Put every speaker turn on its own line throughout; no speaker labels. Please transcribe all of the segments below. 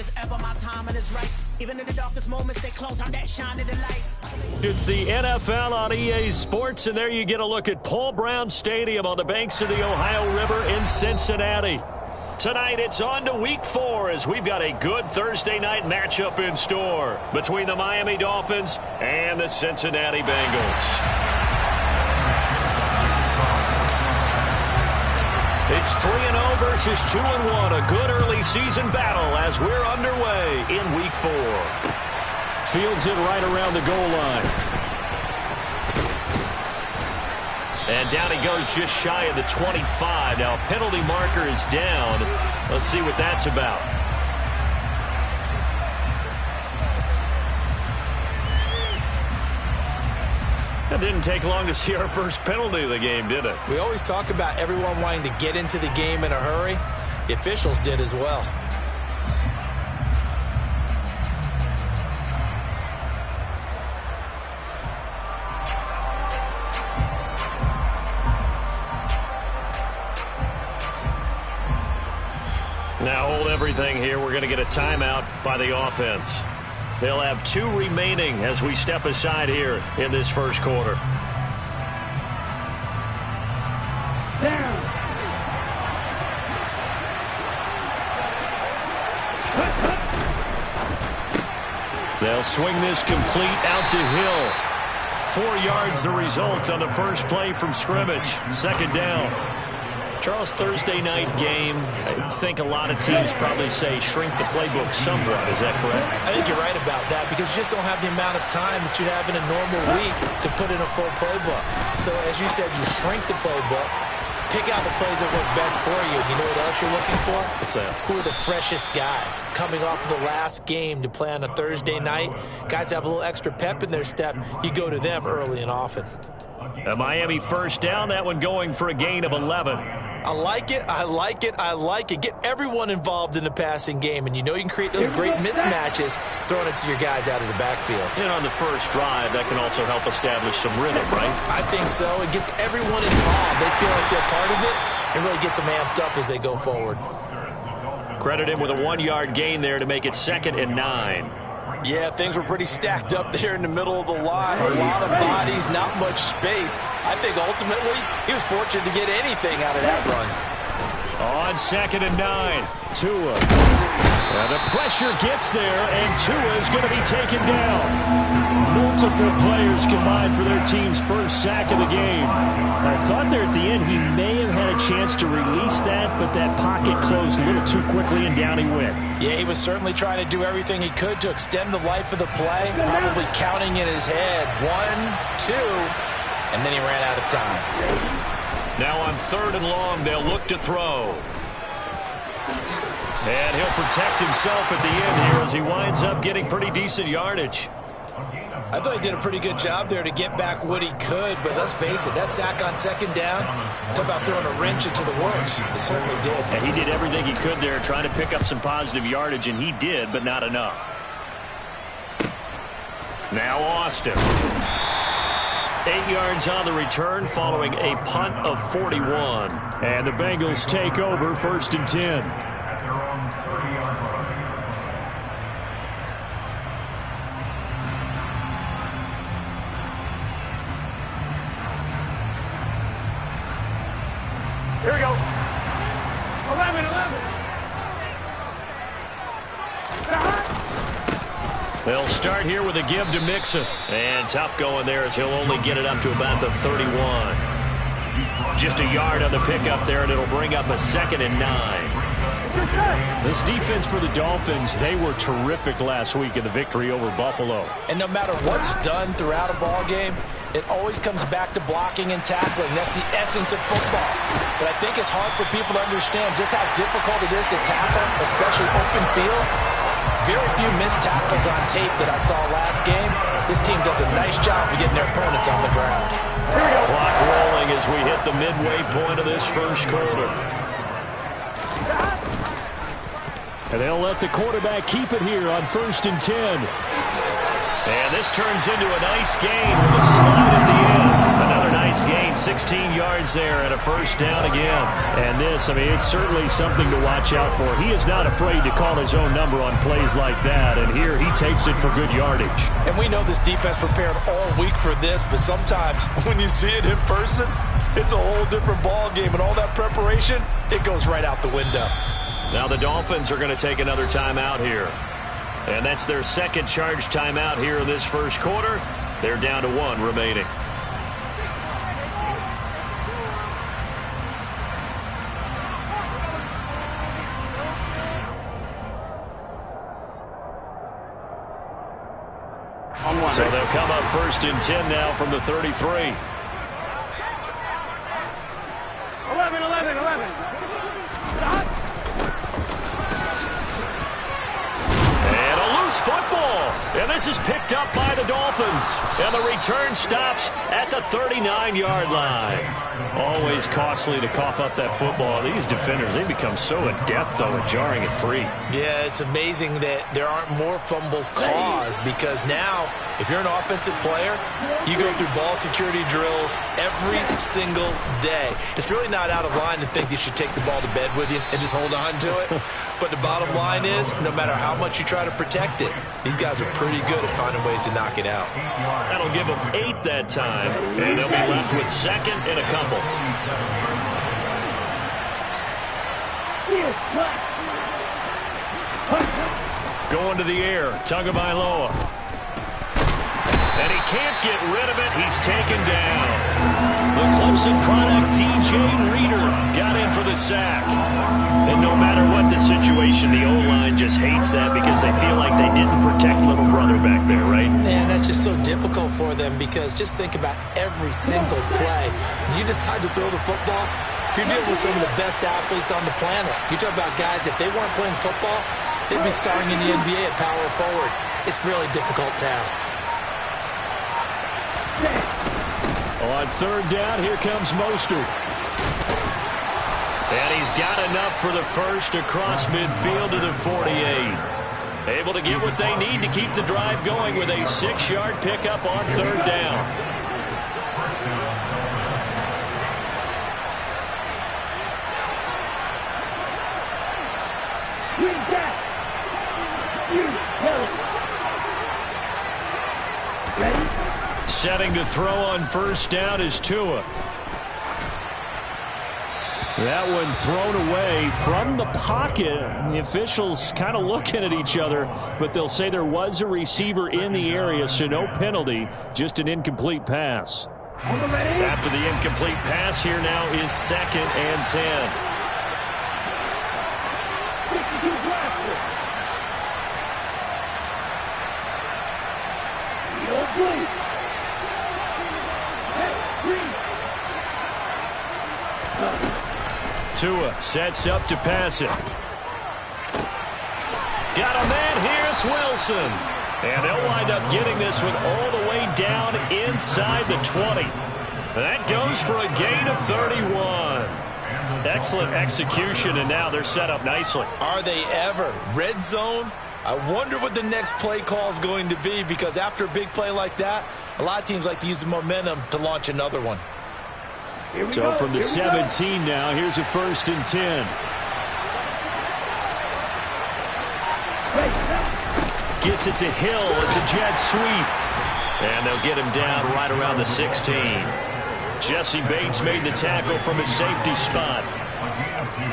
it's ever my time and it's right. Even in the darkest moments, they close on that shine of the light.
It's the NFL on EA Sports, and there you get a look at Paul Brown Stadium on the banks of the Ohio River in Cincinnati. Tonight, it's on to Week 4 as we've got a good Thursday night matchup in store between the Miami Dolphins and the Cincinnati Bengals. It's 3-0 versus 2-1, a good early season battle as we're underway in Week 4. Fields it right around the goal line. And down he goes just shy of the 25. Now a penalty marker is down. Let's see what that's about. It didn't take long to see our first penalty of the game, did it?
We always talk about everyone wanting to get into the game in a hurry. The officials did as well.
Now hold everything here. We're going to get a timeout by the offense. They'll have 2 remaining as we step aside here in this first quarter.
Down.
They'll swing this complete out to Hill. 4 yards the result on the first play from scrimmage. Second down. Charles, Thursday night game, I think a lot of teams probably say shrink the playbook somewhat. Is that correct?
I think you're right about that because you just don't have the amount of time that you have in a normal week to put in a full playbook. So as you said, you shrink the playbook, pick out the plays that work best for you. You know what else you're looking for?
What's that?
Who are the freshest guys coming off of the last game to play on a Thursday night? Guys have a little extra pep in their step. You go to them early and often.
A Miami first down, that one going for a gain of 11.
I like it, I like it, I like it. Get everyone involved in the passing game, and you know you can create those great mismatches throwing it to your guys out of the backfield.
And on the first drive, that can also help establish some rhythm, right?
I think so. It gets everyone involved. They feel like they're part of it and really gets them amped up as they go forward.
Credit him with a 1-yard gain there to make it 2nd and 9.
Yeah, things were pretty stacked up there in the middle of the line. A lot of bodies, not much space. I think ultimately he was fortunate to get anything out of that run.
On 2nd and 9, Tua. Now the pressure gets there, and Tua is going to be taken down. Multiple players combined for their team's first sack of the game. I thought there at the end he may have had a chance to release that, but that pocket closed a little too quickly, and down he went.
Yeah, he was certainly trying to do everything he could to extend the life of the play, probably counting in his head 1, 2, and then he ran out of time.
Now on 3rd and long, they'll look to throw. And he'll protect himself at the end here as he winds up getting pretty decent yardage.
I thought he did a pretty good job there to get back what he could, but let's face it, that sack on 2nd down, talk about throwing a wrench into the works. It certainly did.
And he did everything he could there trying to pick up some positive yardage, and he did, but not enough. Now Austin. 8 yards on the return following a punt of 41. And the Bengals take over 1st and 10.
Here we go. 11.
They'll start here with a give to Mixon. And tough going there as he'll only get it up to about the 31. Just a yard on the pickup there, and it'll bring up a 2nd and 9. This defense for the Dolphins, they were terrific last week in the victory over Buffalo.
And no matter what's done throughout a ball game, it always comes back to blocking and tackling. That's the essence of football. But I think it's hard for people to understand just how difficult it is to tackle, especially open field. Very few missed tackles on tape that I saw last game. This team does a nice job of getting their opponents on the ground.
Clock rolling as we hit the midway point of this first quarter. And they'll let the quarterback keep it here on 1st and 10. And this turns into a nice gain with a slide at the end. Another nice He's gained 16 yards there and a first down again. And this, I mean, it's certainly something to watch out for. He is not afraid to call his own number on plays like that, and here he takes it for good yardage.
And we know this defense prepared all week for this, but sometimes when you see it in person, it's a whole different ball game, and all that preparation, it goes right out the window.
Now the Dolphins are going to take another timeout here. And that's their second charge timeout here in this first quarter. They're down to 1 remaining. So they'll come up 1st and 10 now from the 33.
11. Stop.
And a loose football. And this is picked up by the Dolphins. And the return stops at the 39-yard line. Always costly to cough up that football. These defenders, they become so adept, though, at jarring it free.
Yeah, it's amazing that there aren't more fumbles caused, because now, if you're an offensive player, you go through ball security drills every single day. It's really not out of line to think you should take the ball to bed with you and just hold on to it. But the bottom line is, no matter how much you try to protect it, these guys are pretty good at finding ways to knock it out.
That'll give them 8 that time, and they'll be left with 2nd and a couple. Going to the air, Tagovailoa. And he can't get rid of it. He's taken down. The Clemson product, DJ Reader, got in for the sack. And no matter what the situation, the O-line just hates that because they feel like they didn't protect little brother back there, right?
Man, that's just so difficult for them, because just think about every single play. When you decide to throw the football, you're dealing with some of the best athletes on the planet. You talk about guys, if they weren't playing football, they'd be starring in the NBA at power forward. It's a really difficult task.
On 3rd down, here comes Mostert. And he's got enough for the first across midfield to the 48. Able to get what they need to keep the drive going with a 6-yard pickup on 3rd down. Setting to throw on 1st down is Tua. That one thrown away from the pocket. The officials kind of looking at each other, but they'll say there was a receiver in the area, so no penalty, just an incomplete pass. After the incomplete pass, here now is 2nd and 10. Tua sets up to pass it. Got a man here. It's Wilson. And they'll wind up getting this one all the way down inside the 20. That goes for a gain of 31. Excellent execution, and now they're set up nicely.
Are they ever? Red zone? I wonder what the next play call is going to be, because after a big play like that, a lot of teams like to use the momentum to launch another one.
So from the 17 now, here's a 1st and 10. Gets it to Hill. It's a jet sweep. And they'll get him down right around the 16. Jesse Bates made the tackle from his safety spot.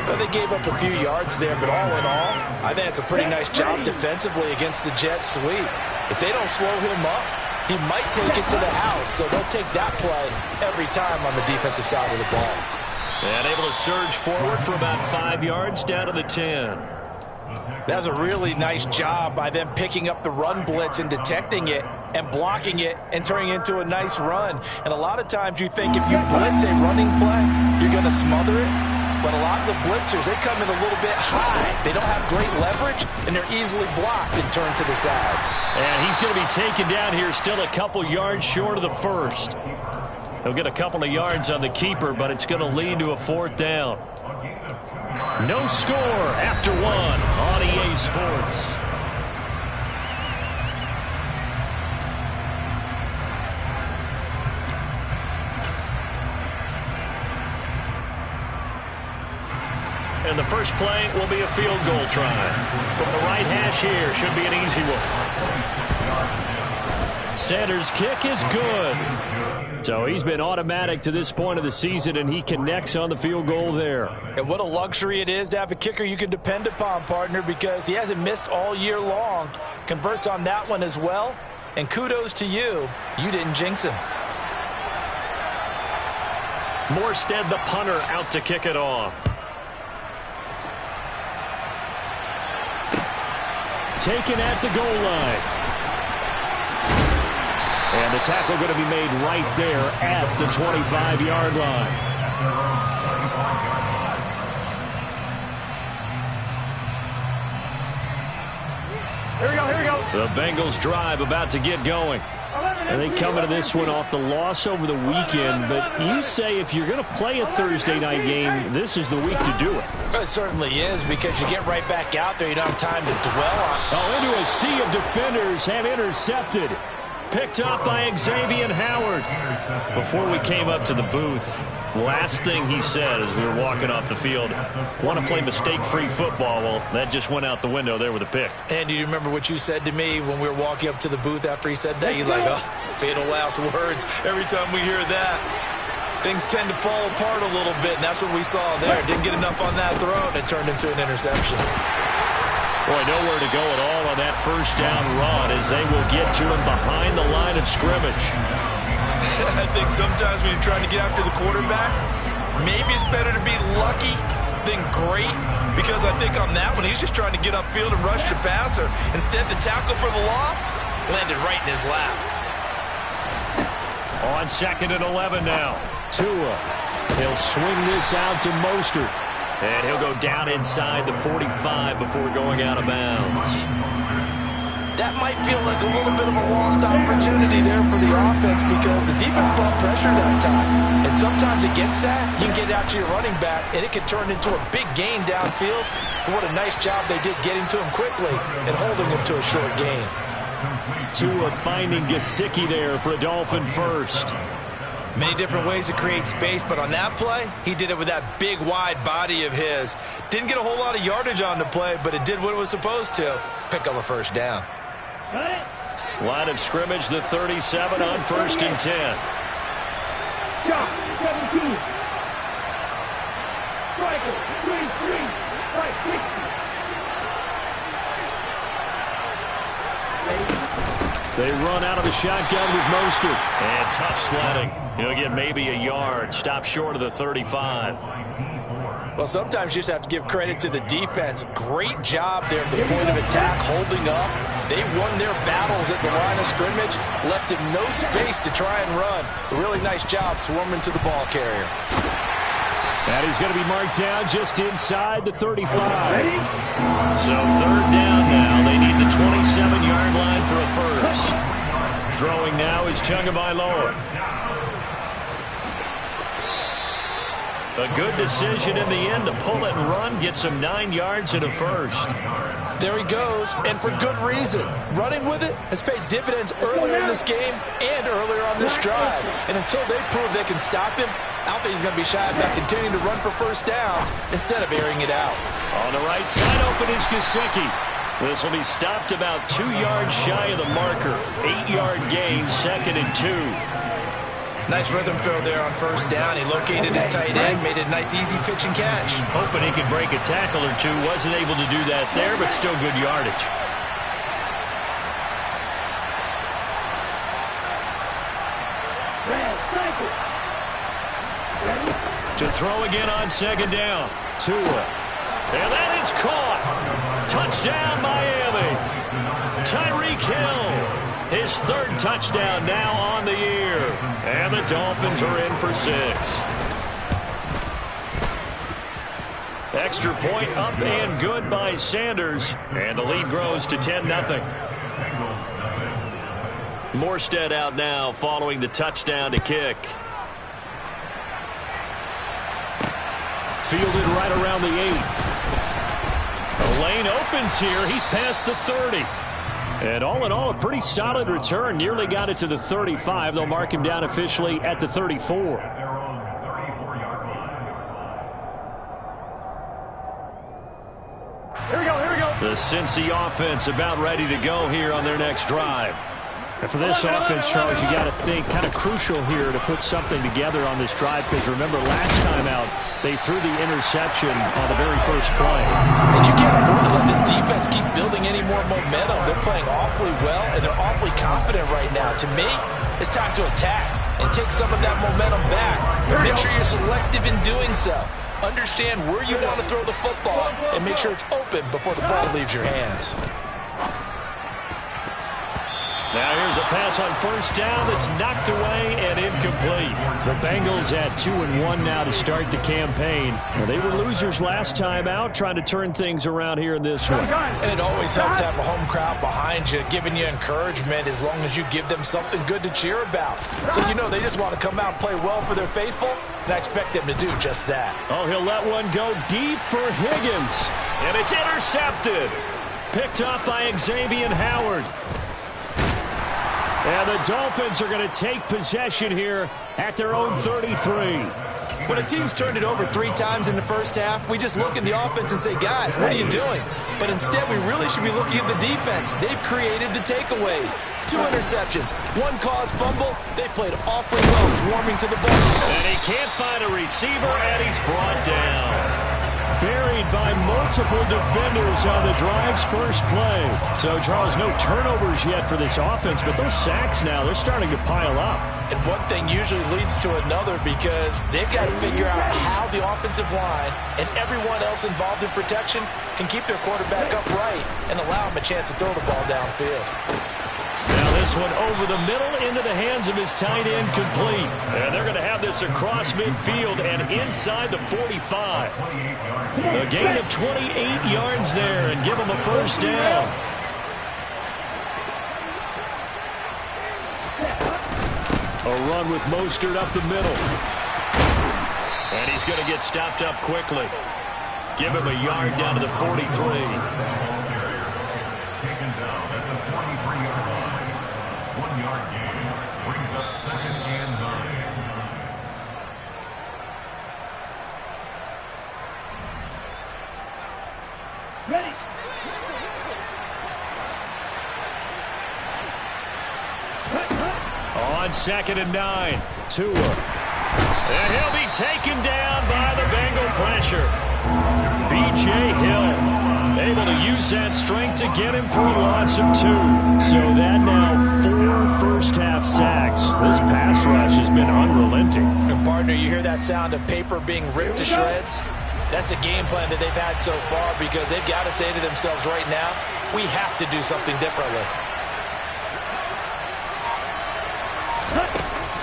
Well, they gave up a few yards there, but all in all, I think it's a pretty nice job defensively against the jet sweep. If they don't slow him up, he might take it to the house, so they'll take that play every time on the defensive side of the ball.
And able to surge forward for about 5 yards down to the 10.
That's a really nice job by them picking up the run blitz and detecting it and blocking it and turning it into a nice run. And a lot of times you think if you blitz a running play, you're going to smother it. But a lot of the blitzers, they come in a little bit high. They don't have great leverage, and they're easily blocked and turned to the side.
And he's going to be taken down here, still a couple yards short of the first. He'll get a couple of yards on the keeper, but it's going to lead to a 4th down. No score after 1 on EA Sports. And the first play will be a field goal try. From the right hash here, should be an easy one. Sanders' kick is good. So he's been automatic to this point of the season, and he connects on the field goal there.
And what a luxury it is to have a kicker you can depend upon, partner, because he hasn't missed all year long. Converts on that one as well. And kudos to you. You didn't jinx him.
Morstead, the punter, out to kick it off. Taken at the goal line. And the tackle going to be made right there at the 25-yard line.
Here we go, here we go.
The Bengals drive about to get going. And they come into this one off the loss over the weekend. But you say if you're going to play a Thursday night game, this is the week to do it.
It certainly is, because you get right back out there. You don't have time to dwell on it.
Oh, into a sea of defenders and intercepted. Picked up by Xavier Howard. Before we came up to the booth, last thing he said as we were walking off the field, want to play mistake-free football. Well, that just went out the window there with a pick.
And do you remember what you said to me when we were walking up to the booth after he said that? You're like, oh, fatal last words. Every time we hear that, things tend to fall apart a little bit, and that's what we saw there. Didn't get enough on that throw, and it turned into an interception.
Boy, nowhere to go at all on that first down run as they will get to him behind the line of scrimmage.
I think sometimes when you're trying to get after the quarterback, maybe it's better to be lucky than great, because I think on that one, he's just trying to get upfield and rush the passer. Instead, the tackle for the loss landed right in his lap.
On 2nd and 11 now. Tua. He'll swing this out to Mostert. And he'll go down inside the 45 before going out of bounds.
That might feel like a little bit of a lost opportunity there for the offense, because the defense brought pressure that time. And sometimes against that, you can get out to your running back, and it can turn into a big gain downfield. But what a nice job they did getting to him quickly and holding him to a short gain.
Tua finding Gesicki there for a Dolphin first.
Many different ways to create space, but on that play, he did it with that big, wide body of his. Didn't get a whole lot of yardage on the play, but it did what it was supposed to. Pick up a first down.
Line of scrimmage, the 37 on 1st and 10.
Shot, 17. Striker, 23. Right, 60.
They run out of the shotgun with Mostert. And tough sledding. He'll get maybe a yard. Stop short of the 35.
Well, sometimes you just have to give credit to the defense. Great job there at the point of attack, holding up. They won their battles at the line of scrimmage, left him no space to try and run. A really nice job swarming to the ball carrier.
And he's going to be marked down just inside the 35. So 3rd down now. They need the 27-yard line for a first. Throwing now is Tagovailoa. A good decision in the end to pull it and run, gets him 9 yards and a first.
There he goes, and for good reason. Running with it has paid dividends earlier in this game and earlier on this drive. And until they prove they can stop him, I don't think he's going to be shy about continuing to run for first downs instead of airing it out.
On the right side, open is Gesicki. This will be stopped about 2 yards shy of the marker. 8-yard gain, 2nd and 2.
Nice rhythm throw there on first down. He located his tight end, made it a nice easy pitch and catch.
Hoping he could break a tackle or two. Wasn't able to do that there, but still good yardage. To throw again on 2nd down. Tua. And that is caught. Touchdown, Miami. Tyreek Hill. His 3rd touchdown now on the year. And the Dolphins are in for 6. Extra point up and good by Sanders. And the lead grows to 10-0. Morstead out now following the touchdown to kick. Fielded right around the 8. The lane opens here. He's past the 30. And all in all, a pretty solid return. Nearly got it to the 35. They'll mark him down officially at the 34. The Cincy offense about ready to go here on their next drive.
And for this offense, Charles, you got to think kind of crucial here to put something together on this drive, because remember last time out they threw the interception on the very first play.
And you can't afford to let this defense keep building any more momentum. They're playing awfully well, and they're awfully confident right now. To me, it's time to attack and take some of that momentum back. But make sure you're selective in doing so. Understand where you want to throw the football and make sure it's open before the ball leaves your hands.
Now here's a pass on first down that's knocked away and incomplete.
The Bengals at 2-1 now to start the campaign. Well, they were losers last time out, trying to turn things around here in this one.
And it always helps to have a home crowd behind you, giving you encouragement as long as you give them something good to cheer about. So you know they just want to come out and play well for their faithful, and I expect them to do just that.
Oh, he'll let one go deep for Higgins. And it's intercepted. Picked up by Xavier Howard. And the Dolphins are going to take possession here at their own 33.
When a team's turned it over 3 times in the first half, we just look at the offense and say, guys, what are you doing? But instead, we really should be looking at the defense. They've created the takeaways. 2 interceptions, 1 caused fumble. They played awfully well swarming to the ball.
And he can't find a receiver, and he's brought down. Buried by multiple defenders on the drive's first play.
So, Charles, no turnovers yet for this offense, but those sacks now, they're starting to pile up.
And one thing usually leads to another, because they've got to figure out how the offensive line and everyone else involved in protection can keep their quarterback upright and allow him a chance to throw the ball downfield.
Now this one over the middle into the hands of his tight end, complete. And they're going to have this across midfield and inside the 45. A gain of 28 yards there and give him a first down.
A run with Mostert up the middle.
And he's going to get stopped up quickly. Give him a yard down to the 43.
Ready.
On 2nd and 9, Tua. And he'll be taken down by the Bengal pressure. B.J. Hill able to use that strength to get him for a loss of 2.
So that now 4 first-half sacks. This pass rush has been unrelenting.
And partner, you hear that sound of paper being ripped to shreds? That's a game plan that they've had so far, because they've got to say to themselves right now, we have to do something differently.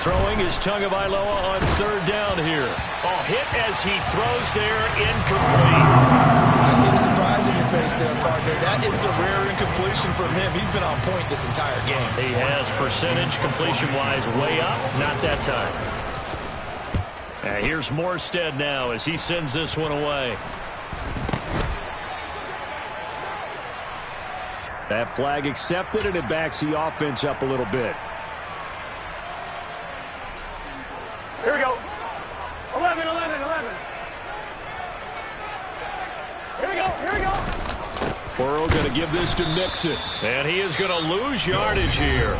Throwing is Tagovailoa on 3rd down here. Oh, hit as he throws there, incomplete.
I see the surprise in your face there, partner. That is a rare incompletion from him. He's been on point this entire game.
He has percentage completion-wise way up, not that time. And here's Morstead now as he sends this one away.
That flag accepted, and it backs the offense up a little bit.
Here we go. 11, 11, 11. Here we go, here we go.
Burrow going to give this to Mixon.
And he is going to lose yardage here.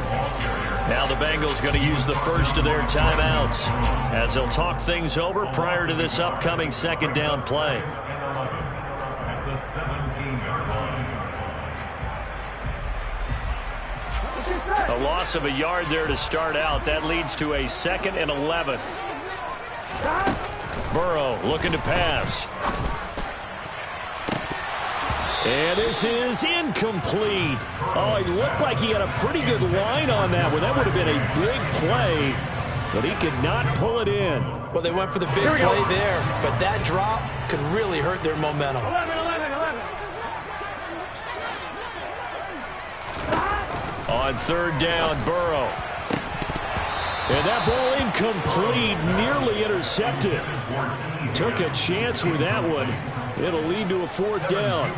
Now the Bengals going to use the first of their timeouts as they'll talk things over prior to this upcoming 2nd down play. A loss of a yard there to start out. That leads to a 2nd and 11. Burrow looking to pass.
And this is incomplete. Oh, he looked like he had a pretty good line on that one. That would have been a big play, but he could not pull it in.
Well, they went for the big play there, but that drop could really hurt their momentum.
11, 11, 11.
On 3rd down, Burrow.
And that ball incomplete, nearly intercepted. Took a chance with that one. It'll lead to a 4th down.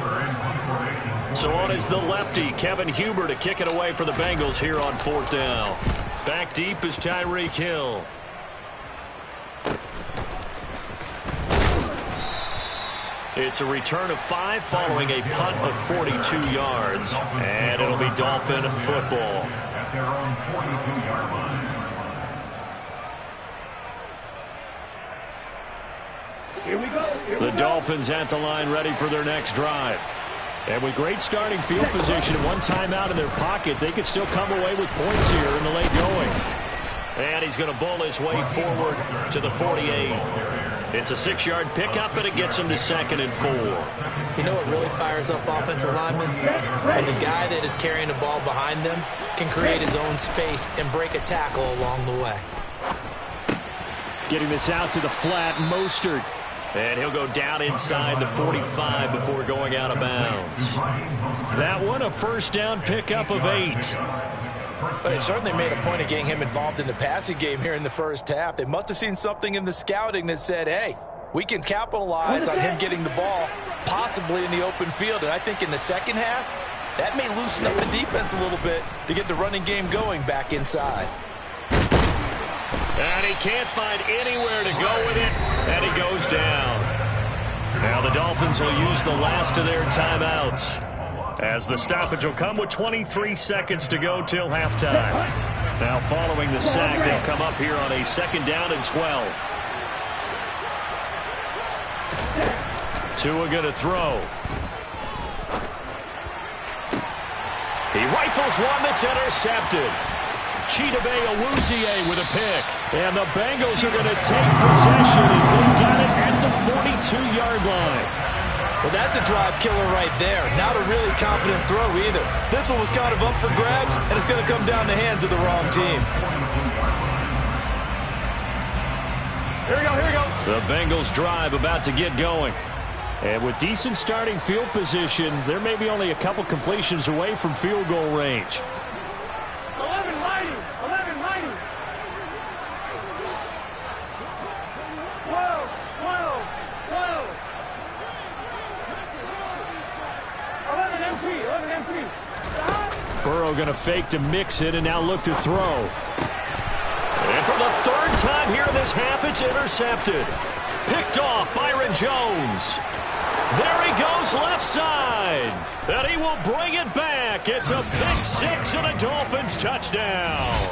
So on is the lefty, Kevin Huber, to kick it away for the Bengals here on 4th down. Back deep is Tyreek Hill. It's a return of 5 following a punt of 42 yards. And it'll be Dolphin football.
At their own 42-yard line.
Here we go.
The Dolphins at the line ready for their next drive. And with great starting field position and one timeout in their pocket, they could still come away with points here in the late going. And he's going to bull his way forward to the 48. It's a 6-yard pickup, and it gets him to 2nd and 4.
You know what really fires up offensive linemen? When the guy that is carrying the ball behind them can create his own space and break a tackle along the way.
Getting this out to the flat, Mostert. And he'll go down inside the 45 before going out of bounds. That one, a first down pickup of 8.
But it certainly made a point of getting him involved in the passing game here in the first half. They must have seen something in the scouting that said, hey, we can capitalize on him getting the ball, possibly in the open field. And I think in the second half, that may loosen up the defense a little bit to get the running game going back inside.
And he can't find anywhere to go with it, and he goes down. Now the Dolphins will use the last of their timeouts, as the stoppage will come with 23 seconds to go till halftime. Now following the sack, they'll come up here on a 2nd down and 12. Tua going to throw. He rifles one that's intercepted. Chidobe with a pick. And the Bengals are going to take possession as they got it at the 42-yard line.
Well, that's a drive killer right there. Not a really confident throw either. This one was kind of up for grabs, and it's going to come down the hands of the wrong team.
Here we go, here we go.
The Bengals drive about to get going. And with decent starting field position, they're maybe only a couple completions away from field goal range.
11 mighty, 11 mighty. 12, 12, 12. 11 empty, 11 empty.
Burrow going to fake to mix it and now look to throw. And for the 3rd time here in this half, it's intercepted. Picked off Byron Jones. There he goes left side. And he will bring it back. It's a pick 6 and a Dolphins touchdown.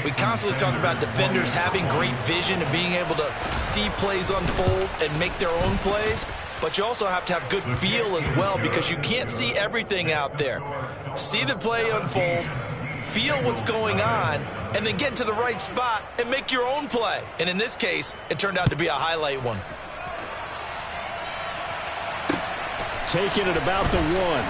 We constantly talk about defenders having great vision and being able to see plays unfold and make their own plays. But you also have to have good feel as well, because you can't see everything out there. See the play unfold, feel what's going on, and then get to the right spot and make your own play. And in this case, it turned out to be a highlight one.
Taking it about the 1.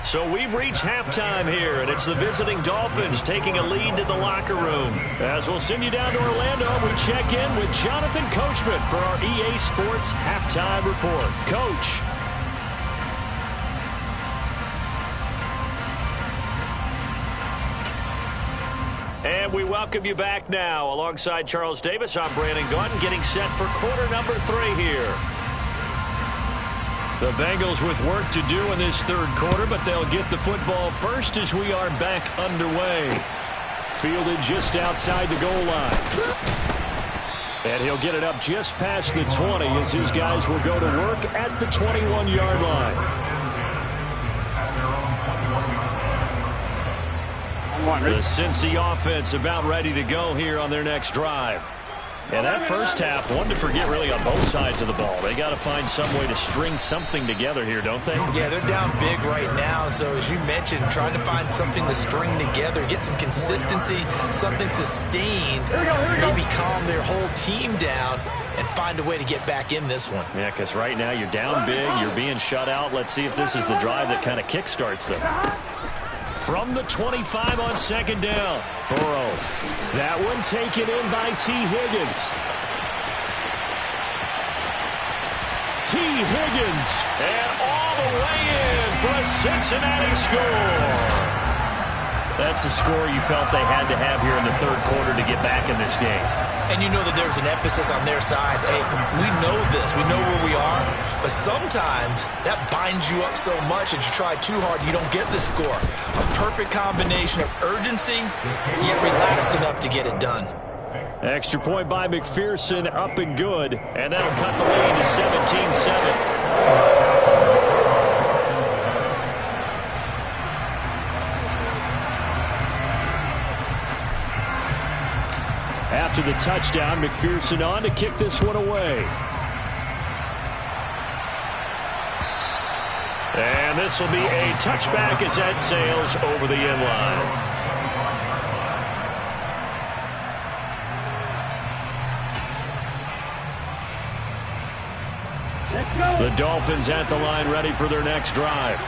So we've reached halftime here, and it's the visiting Dolphins taking a lead to the locker room. As we'll send you down to Orlando, we check in with Jonathan Coachman for our EA Sports Halftime Report. Coach. And we welcome you back now. Alongside Charles Davis, I'm Brandon Gaudin, getting set for quarter number 3 here. The Bengals with work to do in this 3rd quarter, but they'll get the football first as we are back underway. Fielded just outside the goal line. And he'll get it up just past the 20 as his guys will go to work at the 21-yard line. The Cincy offense about ready to go here on their next drive. And that first half, one to forget really on both sides of the ball. They got to find some way to string something together here, don't they?
Yeah, they're down big right now. So as you mentioned, trying to find something to string together, get some consistency, something sustained, maybe calm their whole team down and find a way to get back in this one.
Yeah, because right now you're down big, you're being shut out. Let's see if this is the drive that kind of kickstarts them. From the 25 on 2nd down. Burrow. That one taken in by T. Higgins. T. Higgins. And all the way in for a Cincinnati score. That's a score you felt they had to have here in the 3rd quarter to get back in this game.
And you know that there's an emphasis on their side. Hey, we know this. We know where we are. But sometimes that binds you up so much that you try too hard, you don't get the score. A perfect combination of urgency, yet relaxed enough to get it done.
Extra point by McPherson, up and good. And that'll cut the lead to 17-7. After the touchdown, McPherson on to kick this one away. And this will be a touchback as that sails over the end line. The Dolphins at the line ready for their next drive.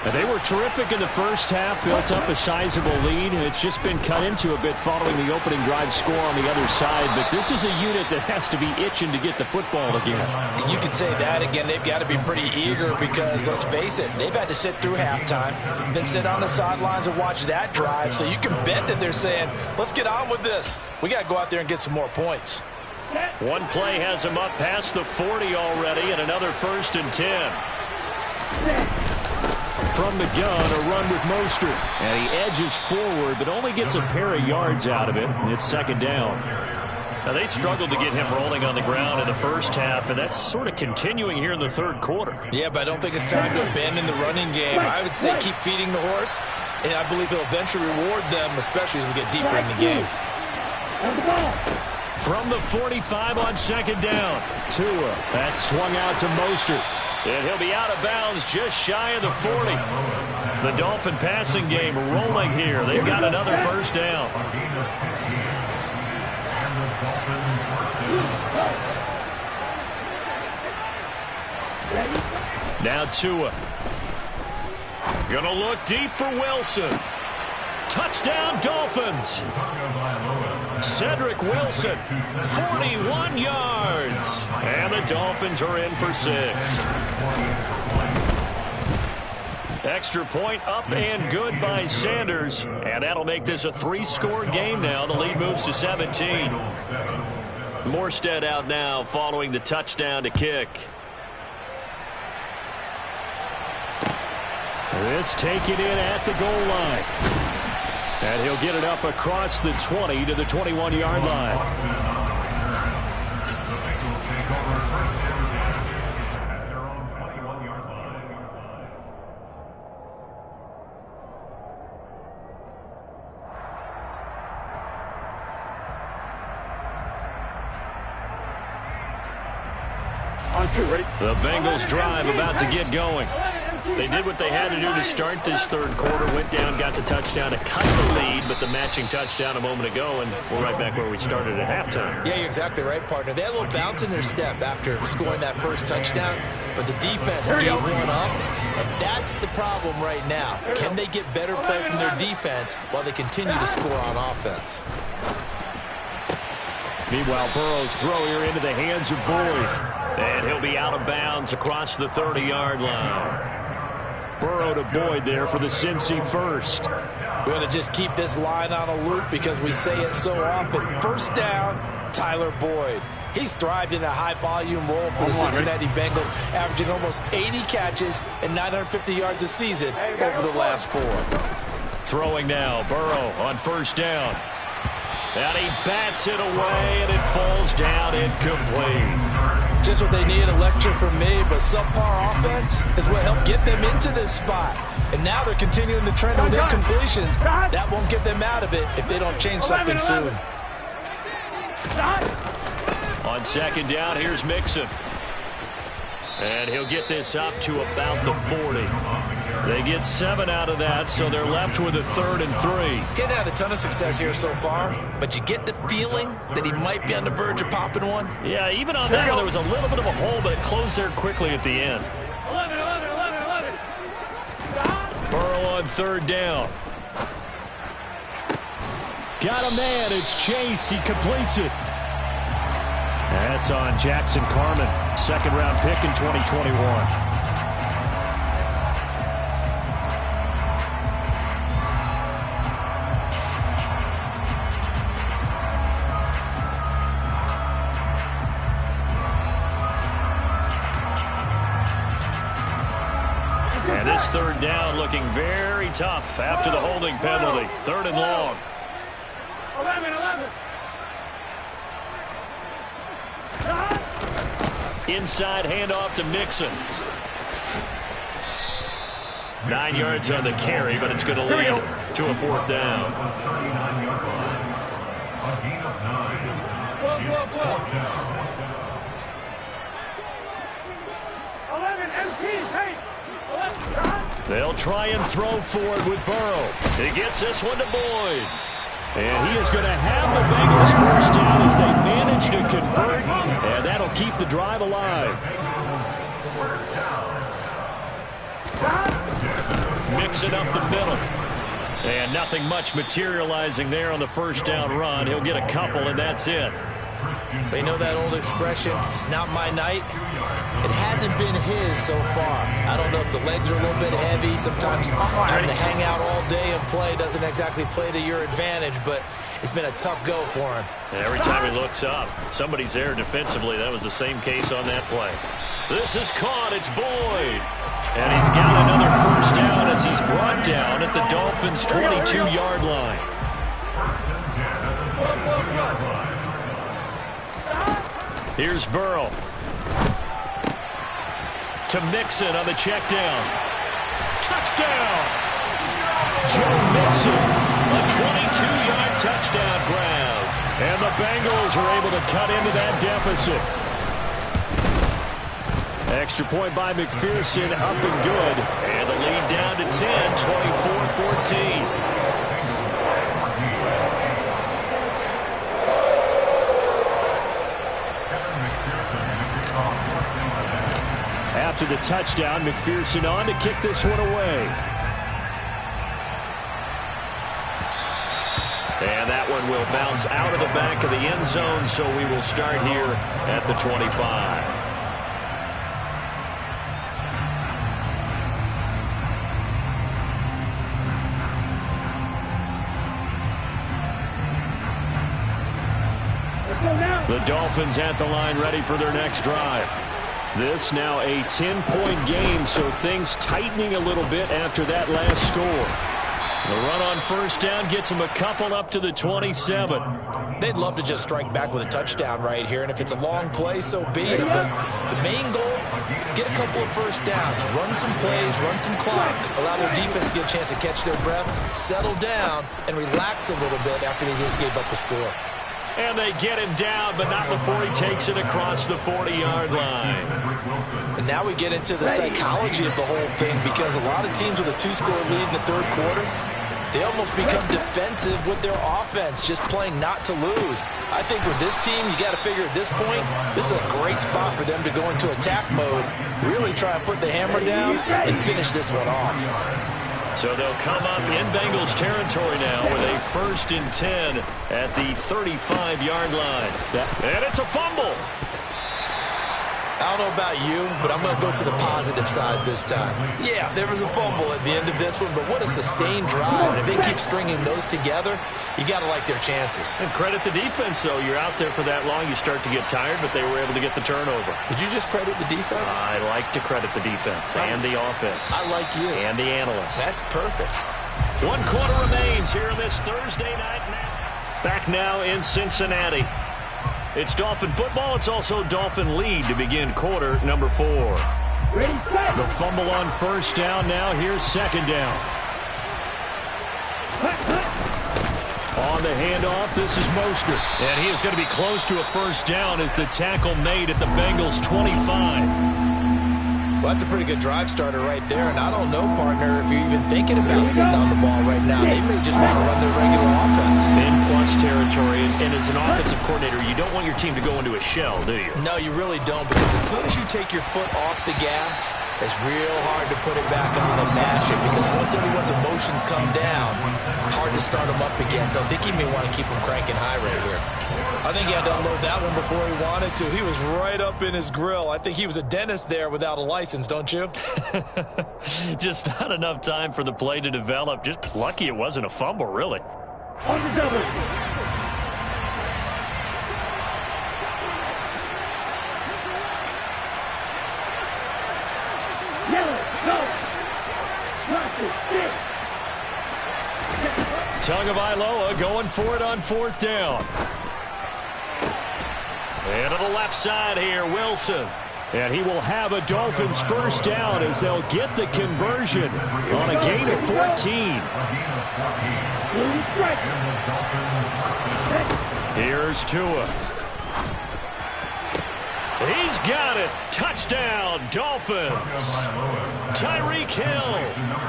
And they were terrific in the first half, built up a sizable lead, and it's just been cut into a bit following the opening drive score on the other side. But this is a unit that has to be itching to get the football again.
You can say that again. They've got to be pretty eager because, let's face it, they've had to sit through halftime, then sit on the sidelines and watch that drive. So you can bet that they're saying, let's get on with this. We got to go out there and get some more points.
One play has him up past the 40 already, and another 1st and 10. From the gun, a run with Mostert. And he edges forward, but only gets a pair of yards out of it, and it's 2nd down. Now, they struggled to get him rolling on the ground in the first half, and that's sort of continuing here in the 3rd quarter.
Yeah, but I don't think it's time to abandon the running game. I would say keep feeding the horse, and I believe he'll eventually reward them, especially as we get deeper in the game.
From the 45 on 2nd down, Tua. That's swung out to Mostert. And he'll be out of bounds just shy of the 40. The Dolphin passing game rolling here. They've got another 1st down. Now Tua. Gonna look deep for Wilson. Touchdown Dolphins. Cedric Wilson, 41 yards. And the Dolphins are in for 6. Extra point up and good by Sanders. And that'll make this a 3-score game now. The lead moves to 17. Morstead out now following the touchdown to kick. This take it in at the goal line. And he'll get it up across the 20 to the 21-yard line. The Bengals drive about to get going. They did what they had to do to start this 3rd quarter. Went down, got the touchdown to cut the lead, but the matching touchdown a moment ago, and we're right back where we started at halftime.
Yeah, you're exactly right, partner. They had a little bounce in their step after scoring that first touchdown, but the defense gave one up, and that's the problem right now. Can they get better play from their defense while they continue to score on offense?
Meanwhile, Burrow's throw here into the hands of Boyd. And he'll be out of bounds across the 30-yard line. Burrow to Boyd there for the Cincy first.
We're going to just keep this line on a loop because we say it so often. 1st down, Tyler Boyd. He's thrived in a high-volume role for the Cincinnati Bengals, averaging almost 80 catches and 950 yards a season over the last 4.
Throwing now, Burrow on 1st down. And he bats it away, and it falls down incomplete.
Just what they need, a lecture from me, but subpar offense is what helped get them into this spot. And now they're continuing the trend with incompletions. That won't get them out of it if they don't change something soon.
On 2nd down, here's Mixon. And he'll get this up to about the 40. They get 7 out of that, so they're left with a 3rd and 3.
Getting had a ton of success here so far, but you get the feeling that he might be on the verge of popping one.
Yeah, even on that one, there was a little bit of a hole, but it closed there quickly at the end.
11.
Burrow on 3rd down. Got a man. It's Chase. He completes it. That's on Jackson Carman, 2nd-round pick in 2021. And this 3rd down looking very tough after the holding penalty. 3rd and long.
11.
Inside handoff to Mixon. 9 yards on the carry, but it's going to lead to a 4th down.
11 MPs, hey! 11,
They'll try and throw forward with Burrow. He gets this one to Boyd. And he is going to have the Bengals first down as they manage to convert. And that'll keep the drive alive. Mixing up the middle. And nothing much materializing there on the first down run. He'll get a couple, and that's it.
They know that old expression, it's not my night. It hasn't been his so far. I don't know if the legs are a little bit heavy. Sometimes having to hang out all day and play doesn't exactly play to your advantage, but it's been a tough go for him.
Every time he looks up, somebody's there defensively. That was the same case on that play. This is caught. It's Boyd. And he's got another first down as he's brought down at the Dolphins' 22-yard line. Here's Burrow. To Mixon on the check down. Touchdown! Joe Mixon, a 22-yard touchdown grab. And the Bengals are able to cut into that deficit. Extra point by McPherson, up and good. And the lead down to 10, 24-14. After the touchdown, McPherson on to kick this one away. And that one will bounce out of the back of the end zone, so we will start here at the 25. The Dolphins at the line ready for their next drive. This now a 10-point game, so things tightening a little bit after that last score. The run on first down gets them a couple up to the 27.
They'd love to just strike back with a touchdown right here, and if it's a long play, so be it. But the main goal, get a couple of first downs, run some plays, run some clock, allow their defense to get a chance to catch their breath, settle down, and relax a little bit after they just gave up a score.
And they get him down, but not before he takes it across the 40-yard line.
And now we get into the psychology of the whole thing, because a lot of teams with a 2-score lead in the third quarter, they almost become defensive with their offense, just playing not to lose. I think with this team, you got to figure at this point, this is a great spot for them to go into attack mode, really try and put the hammer down and finish this one off.
So they'll come up in Bengals territory now with a 1st and 10 at the 35-yard line. And it's a fumble.
I don't know about you, but I'm going to go to the positive side this time. Yeah, there was a fumble at the end of this one, but what a sustained drive. And if they keep stringing those together, you got to like their chances.
And credit the defense, though. You're out there for that long, you start to get tired, but they were able to get the turnover.
Did you just credit the defense?
I like to credit the defense and the offense.
I like you.
And the analysts.
That's perfect.
1 quarter remains here in this Thursday night match. Back now in Cincinnati. It's Dolphin football. It's also Dolphin lead to begin quarter number 4. The fumble on first down now. Here's second down. On the handoff, this is Mostert. And he is going to be close to a first down as the tackle made at the Bengals' 25.
Well, that's a pretty good drive starter right there. And I don't know, partner, if you're even thinking about sitting on the ball right now. They may just want to run their regular offense.
In plus territory. And as an offensive coordinator, you don't want your team to go into a shell, do you?
No, you really don't. Because as soon as you take your foot off the gas, it's real hard to put it back on and mash it. Because once everyone's emotions come down, hard to start them up again. So I think he may want to keep them cranking high right here. I think he had to unload that one before he wanted to. He was right up in his grill. I think he was a dentist there without a license, don't you?
Just not enough time for the play to develop. Just lucky it wasn't a fumble, really.
On the double. Yellow, go.
Tagovailoa going for it on 4th down. And to the left side here, Wilson.
And he will have a Dolphins first down as they'll get the conversion on a gain of 14. Here's Tua. He's got it. Touchdown, Dolphins. Tyreek Hill,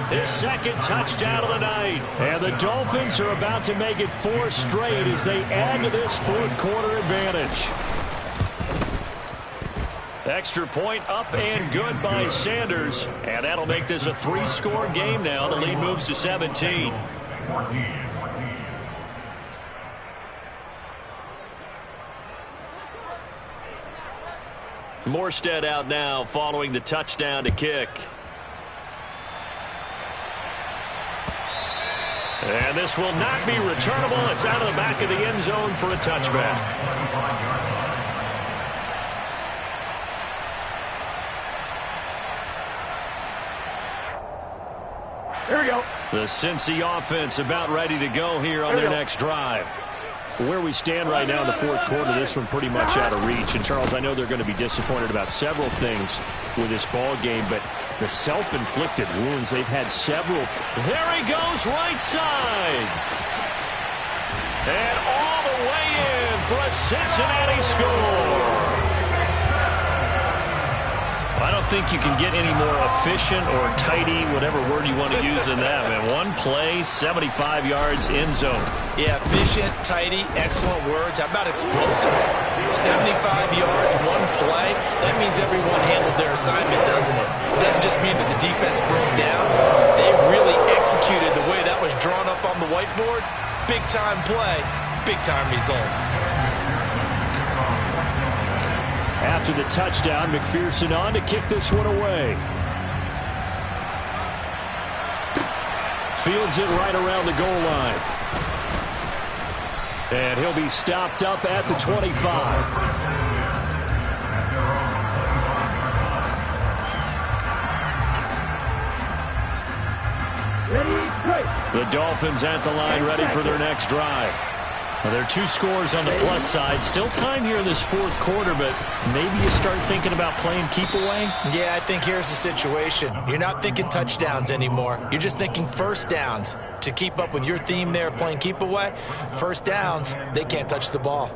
his second touchdown of the night. And the Dolphins are about to make it 4 straight as they add to this fourth quarter advantage. Extra point up and good by Sanders. And that'll make this a 3-score game now. The lead moves to 17. Morstead out now following the touchdown to kick. And this will not be returnable. It's out of the back of the end zone for a touchback.
Here we go.
The Cincy offense about ready to go here on their next drive. Where we stand right now in the fourth quarter, this one pretty much out of reach. And, Charles, I know they're going to be disappointed about several things with this ball game, but the self-inflicted wounds, they've had several. There he goes, right side. And all the way in for a Cincinnati score. I don't think you can get any more efficient or tidy, whatever word you want to use in that, man. One play, 75 yards, end zone.
Yeah, efficient, tidy, excellent words. How about explosive? 75 yards, one play. That means everyone handled their assignment, doesn't it? It doesn't just mean that the defense broke down. They really executed the way that was drawn up on the whiteboard. Big-time play, big-time result.
After the touchdown, McPherson on to kick this one away. Fields it right around the goal line. And he'll be stopped up at the 25. The Dolphins at the line ready for their next drive. Well, there are 2 scores on the plus side. Still time here in this fourth quarter, but maybe you start thinking about playing keep away?
Yeah, I think here's the situation. You're not thinking touchdowns anymore. You're just thinking first downs. To keep up with your theme there, playing keep away, first downs, they can't touch the ball.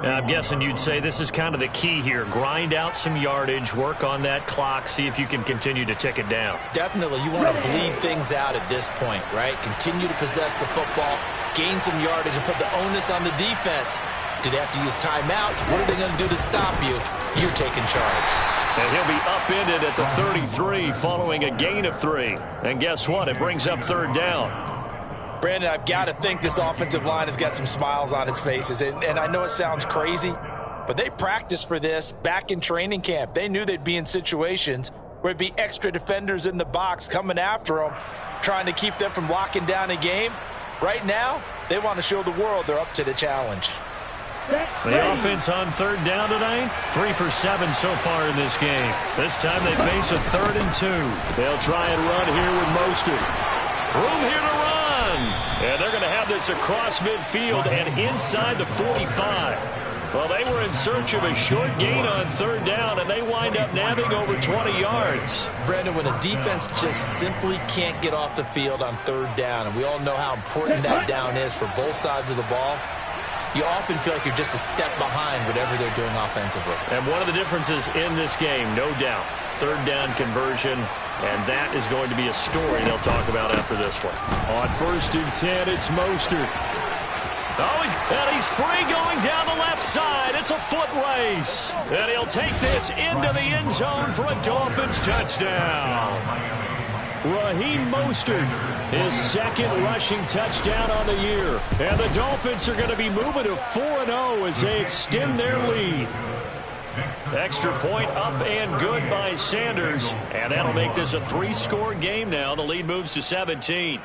I'm guessing you'd say this is kind of the key here. Grind out some yardage, work on that clock, see if you can continue to tick it down.
Definitely. You want to bleed things out at this point, right? Continue to possess the football, gain some yardage, and put the onus on the defense. Do they have to use timeouts? What are they going to do to stop you? You're taking charge.
And he'll be upended at the 33 following a gain of 3. And guess what? It brings up third down.
Brandon, I've got to think this offensive line has got some smiles on its faces. And I know it sounds crazy, but they practiced for this back in training camp. They knew they'd be in situations where it'd be extra defenders in the box coming after them, trying to keep them from locking down a game. Right now, they want to show the world they're up to the challenge.
The offense on third down tonight, 3 for 7 so far in this game. This time they face a 3rd and 2. They'll try and run here with Mostert. Room here to run. And they're going to have this across midfield and inside the 45. Well, they were in search of a short gain on third down, and they wind up nabbing over 20 yards.
Brandon, when a defense just simply can't get off the field on third down, and we all know how important that down is for both sides of the ball, you often feel like you're just a step behind whatever they're doing offensively.
And one of the differences in this game, no doubt, third down conversion, and that is going to be a story they'll talk about after this one. On 1st and 10, it's Mostert. Oh, he's free going down the left side. It's a foot race. And he'll take this into the end zone for a Dolphins touchdown. Raheem Mostert, his 2nd rushing touchdown on the year. And the Dolphins are going to be moving to 4-0 as they extend their lead. Extra point up and good by Sanders. And that'll make this a 3-score game now. The lead moves to 17.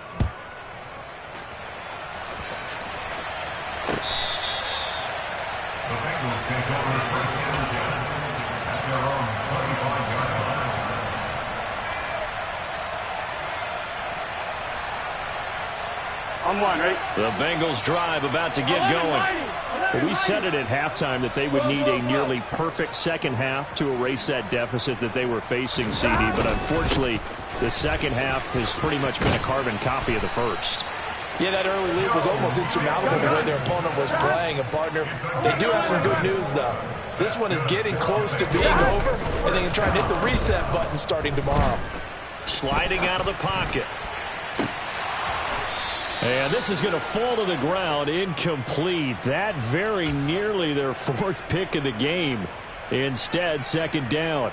On 1, right?
The Bengals drive about to get going.
Well, we said it at halftime that they would need a nearly perfect second half to erase that deficit that they were facing, CD. But unfortunately, the second half has pretty much been a carbon copy of the first.
Yeah, that early lead was almost insurmountable the way their opponent was playing. And, partner, they do have some good news, though. This one is getting close to being over, and they can try and hit the reset button starting tomorrow.
Sliding out of the pocket. And this is going to fall to the ground, incomplete. That very nearly their fourth pick of the game. Instead, second down.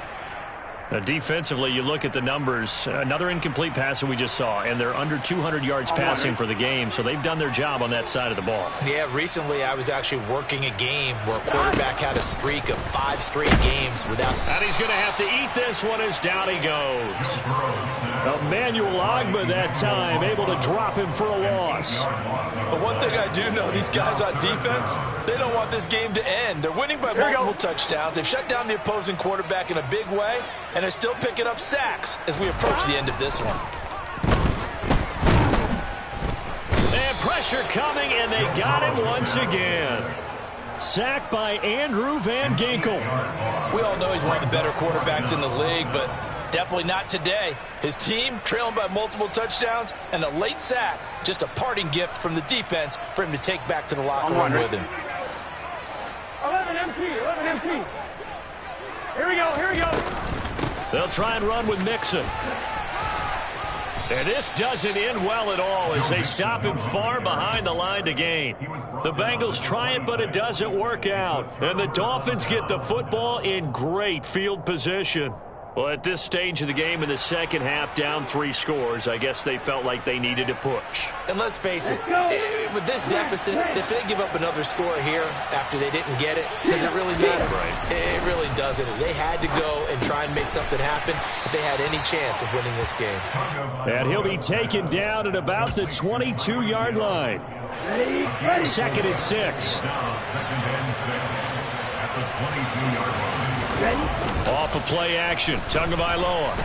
Defensively, you look at the numbers. Another incomplete pass that we just saw, and they're under 200 yards passing for the game, so they've done their job on that side of the ball.
Yeah, recently I was actually working a game where a quarterback had a streak of 5 straight games without...
And he's going to have to eat this one as down he goes. Emmanuel Ogbah that time, able to drop him for a loss.
But one thing I do know, these guys on defense, they don't want this game to end. They're winning by multiple touchdowns. They've shut down the opposing quarterback in a big way, and they're still picking up sacks as we approach the end of this one.
And pressure coming, and they got him once again. Sacked by Andrew Van Ginkel.
We all know he's one of the better quarterbacks in the league, but definitely not today. His team trailing by multiple touchdowns, and a late sack, just a parting gift from the defense for him to take back to the locker room with him.
11 empty. Here we go.
They'll try and run with Mixon. And this doesn't end well at all as they stop him far behind the line to gain. The Bengals try it, but it doesn't work out. And the Dolphins get the football in great field position. Well, at this stage of the game in the second half, down 3 scores, I guess they felt like they needed a push.
And let's face it, with this deficit, if they give up another score here after they didn't get it, does it really matter?
Right.
It really doesn't. They had to go and try and make something happen if they had any chance of winning this game.
And he'll be taken down at about the 22-yard line. Second and 6.
At the 22-yard line.
Off of play action, Tagovailoa.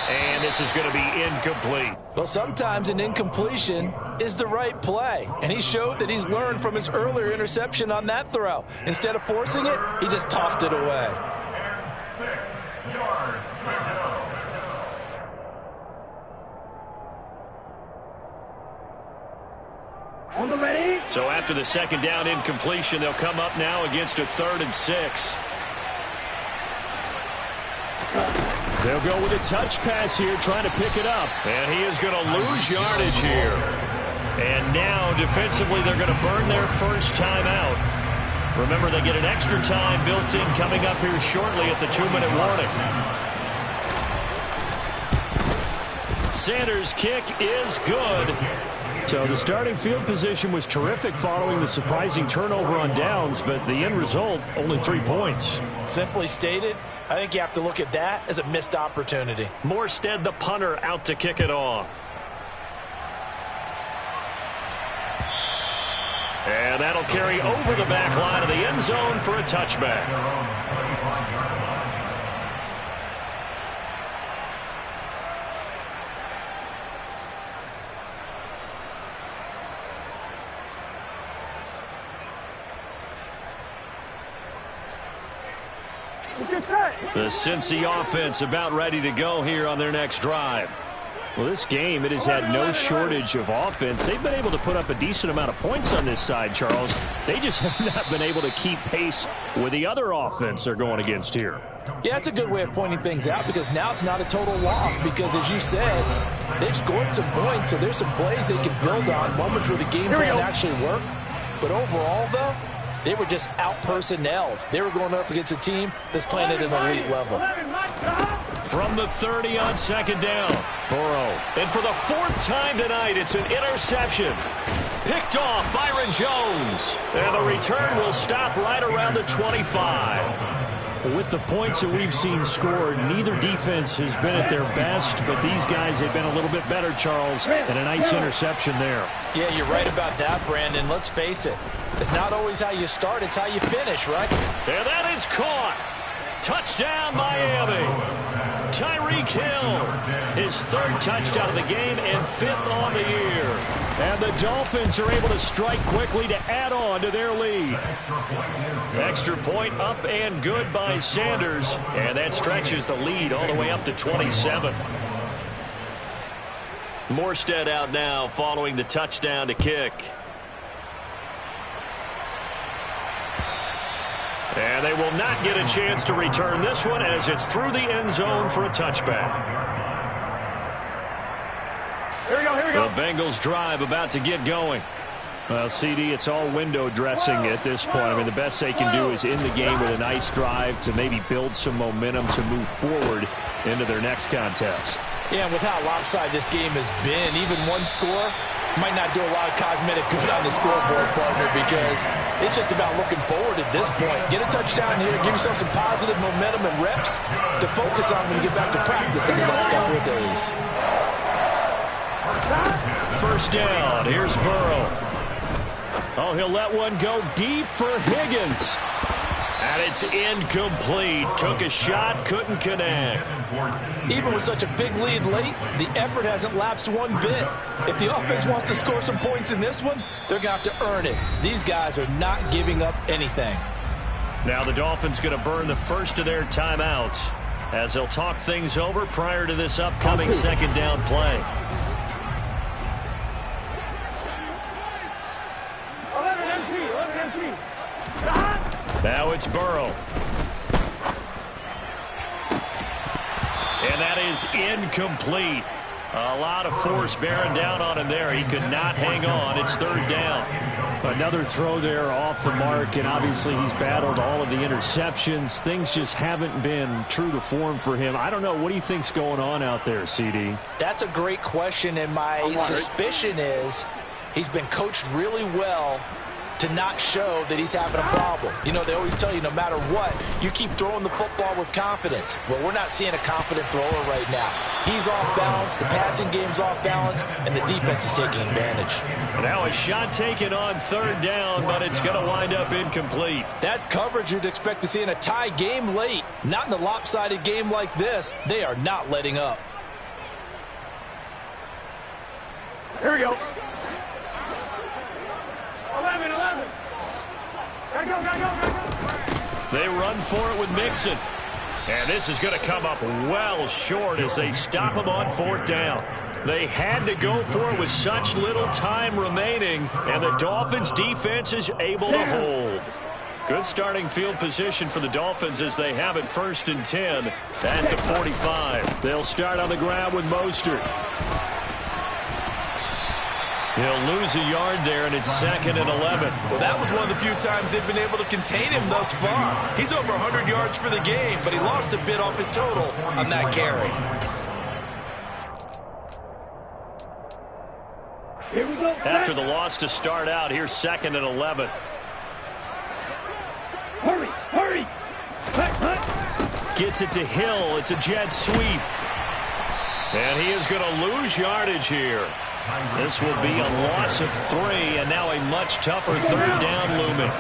And this is going to be incomplete.
Well, sometimes an incompletion is the right play. And he showed that he's learned from his earlier interception on that throw. Instead of forcing it, he just tossed it away.
And 6 yards to go.
On the ready.
So after the second down incompletion, they'll come up now against a 3rd and 6. They'll go with a touch pass here, trying to pick it up. And he is going to lose yardage here. And now, defensively, they're going to burn their first time out. Remember, they get an extra time built in coming up here shortly at the 2-minute warning. Sanders' kick is good. So the starting field position was terrific following the surprising turnover on downs, but the end result, only 3 points.
Simply stated, I think you have to look at that as a missed opportunity.
Morstead, the punter, out to kick it off. And that'll carry over the back line of the end zone for a touchback. The Cincy offense about ready to go here on their next drive. Well, this game, it has had no shortage of offense. They've been able to put up a decent amount of points on this side, Charles. They just have not been able to keep pace with the other offense they're going against here.
Yeah, that's a good way of pointing things out because now it's not a total loss because, as you said, they've scored some points, so there's some plays they can build on, moments where the game plan actually worked. But overall, though, they were just out-personnelled. They were going up against a team that's playing at an elite level.
From the 30 on second down, Burrow. And for the 4th time tonight, it's an interception. Picked off Byron Jones. And the return will stop right around the 25. With the points that we've seen scored, neither defense has been at their best, but these guys have been a little bit better, Charles, and a nice interception there.
Yeah, you're right about that, Brandon. Let's face it. It's not always how you start, it's how you finish, right?
And that is caught. Touchdown, Miami. Tyreek Hill, his third touchdown of the game and fifth on the year. And the Dolphins are able to strike quickly to add on to their lead. Extra point up and good by Sanders, and that stretches the lead all the way up to 27. Morstead out now following the touchdown to kick. And they will not get a chance to return this one as it's through the end zone for a touchback.
Here we go, here we go.
The Bengals drive about to get going. Well, CD, it's all window dressing at this point. I mean, the best they can do is in the game with a nice drive to maybe build some momentum to move forward into their next contest.
Yeah, and with how lopsided this game has been, even one score might not do a lot of cosmetic good on the scoreboard, partner, because it's just about looking forward at this point. Get a touchdown here, give yourself some positive momentum and reps to focus on when you get back to practice in the next couple of days.
First down, here's Burrow. Oh, he'll let one go deep for Higgins. And it's incomplete. Took a shot, couldn't connect.
Even with such a big lead late, the effort hasn't lapsed one bit. If the offense wants to score some points in this one, they're going to have to earn it. These guys are not giving up anything.
Now the Dolphins going to burn the first of their timeouts as they'll talk things over prior to this upcoming second down play.
11 empty.
Now it's Burrow. And that is incomplete. A lot of force bearing down on him there. He could not hang on. It's third down. Another throw there off the mark, and obviously he's battled all of the interceptions. Things just haven't been true to form for him. I don't know. What do you think's going on out there, CD?
That's a great question, and my suspicion is he's been coached really well to not show that he's having a problem. You know, they always tell you no matter what, you keep throwing the football with confidence. Well, we're not seeing a confident thrower right now. He's off balance, the passing game's off balance, and the defense is taking advantage.
Now a shot taken on third down, but it's going to wind up incomplete.
That's coverage you'd expect to see in a tie game late. Not in a lopsided game like this. They are not letting up.
Here we go. 11. Gotta go.
They run for it with Mixon. And this is going to come up well short as they stop him on fourth down. They had to go for it with such little time remaining, and the Dolphins defense is able to hold. Good starting field position for the Dolphins as they have it first and 10 at the 45. They'll start on the ground with Mostert. He'll lose a yard there, and it's second and 11.
Well, that was one of the few times they've been able to contain him thus far. He's over 100 yards for the game, but he lost a bit off his total on that carry.
Here we go.
After the loss to start out, here's second and 11.
Hurry.
Gets it to Hill. It's a jet sweep. And he is going to lose yardage here. This will be a loss of 3, and now a much tougher third down looming.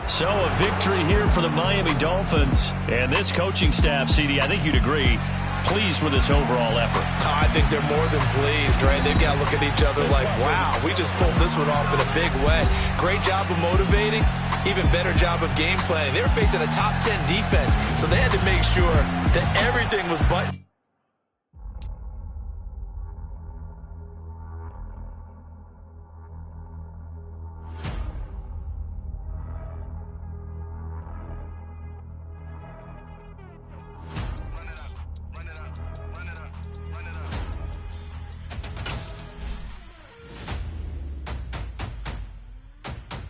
So a victory here for the Miami Dolphins. And this coaching staff, CD, I think you'd agree, pleased with this overall effort.
I think they're more than pleased, right? They've got to look at each other like, wow, we just pulled this one off in a big way. Great job of motivating. Even better job of game planning. They were facing a top 10 defense, so they had to make sure that everything was buttoned.